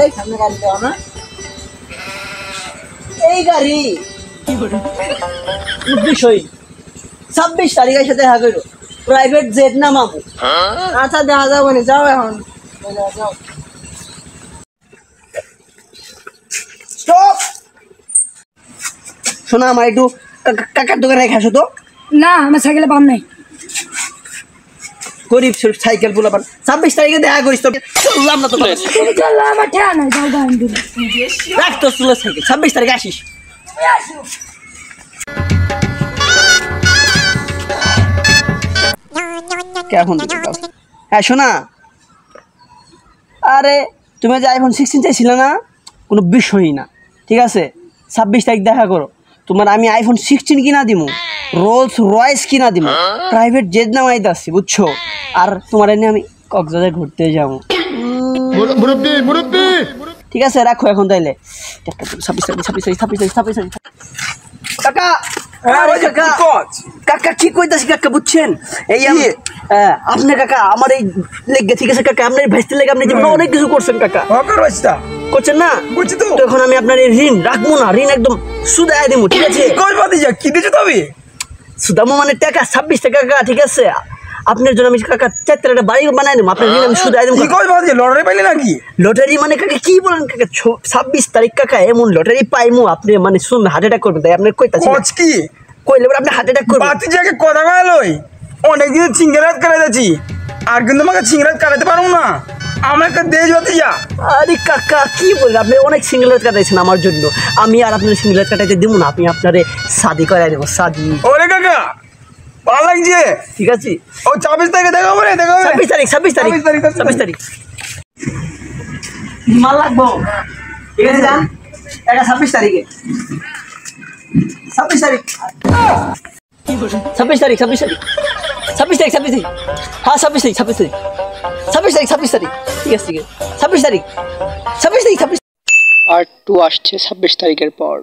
এই সামনে গাড়ি দাও না, এই গাড়ি কি করে বিষয় 26 তারিখের সাথে দেখা করো, প্রাইভেট জেট না মামু। আচ্ছা দেখা যাবো না, যাও এখন যাও। স্টপ, শোনা আমার একটু কাকার দোকানে রেখে আসো তো। না আমার সাইকেলে পাম নাই। গরিব সাইকেল গুলো 26 তারিখে দেখা করিস তো, চললাম না তো আমার ঠেয়া নাই, যাও গান দিন রাখ তো চুলো সাইকেল, 26 তারিখে আসিস। কেমন হ্যাঁ শোনা, আরে তুমি যে আইফোন 16 চাইছিলে না, কোনো বিষয়ই না, ঠিক আছে? 26 তারিখ দেখা করো, তোমার আমি আইফোন 16 কিনা দিমু, রোলস রয়েস কিনা দিমু, প্রাইভেট জেট নামাই যাচ্ছি বুঝছো। আর তোমার এনে আমি কক্সবাজার ঘুরতে যাবো। ঠিক আছে রাখো এখন তাইলে। 26 কাকা, কাকা কি কইতাছি কাকা বুঝছেন? এই আপনি কাকা আমার এই লেগে, ঠিক আছে কাকা, আপনার ভাইস্তের লেগে আপনি জীবনে অনেক কিছু করছেন কাকা। করছেন না? বুঝছি তো। এখন আমি আপনার এই ঋণ রাখবো না, ঋণ একদম সুদায় দেবো, ঠিক আছে? কি দিছো তবে? সুদামো মানে টাকা 26 টাকা কাকা, ঠিক আছে? আপনার জন্য আমি কাকা 4 একটা বাড়ি বানাই দেবো, আপনার ঋণ আমি সুদায় দেবো। লটারি পাইলে নাকি? লটারি মানে কাকা কি বলেন কাকা, 26 তারিখ কাকা এমন লটারি পাইমু, আপনি মানে শুন হার্ট অ্যাটাক করবেন, তাই আপনার কইতাছি কি কইলে আপনি হার্ট অ্যাটাক করবেন। বাতি জায়গায় কথা কইলই অনেকদিন সিঙ্গারাত কাটাই যাচ্ছি, আর কিন্তু আমাকে সিঙ্গারাত কাটাতে পারবো না, আমার একটা দেশ বাতি যা। আরে কাকা কি বলেন, আপনি অনেক সিঙ্গেল কাটাইছেন আমার জন্য, আমি আর আপনার সিঙ্গেল কাটাইতে দেবো না, আপনি আপনারে শাদি করাই দেবো, শাদি। ওরে কাকা ভালো লাগছে, ঠিক আছে? ও 26 তারিখে দেখা হবে, দেখা হবে 26 তারিখ 26 তারিখ মাল লাগবো, ঠিক আছে? যান এটা 26 তারিখে, 26 তারিখ 26 তারিখ 26 তারিখ 26 তারিখ 26 তারিখ, হ্যাঁ 26 তারিখ 26 তারিখ 26 তারিখ 26 তারিখ, ঠিক আছে ঠিক আছে 26 তারিখ 26 তারিখ 26। পার্ট 2 আসছে 26 তারিখের পর।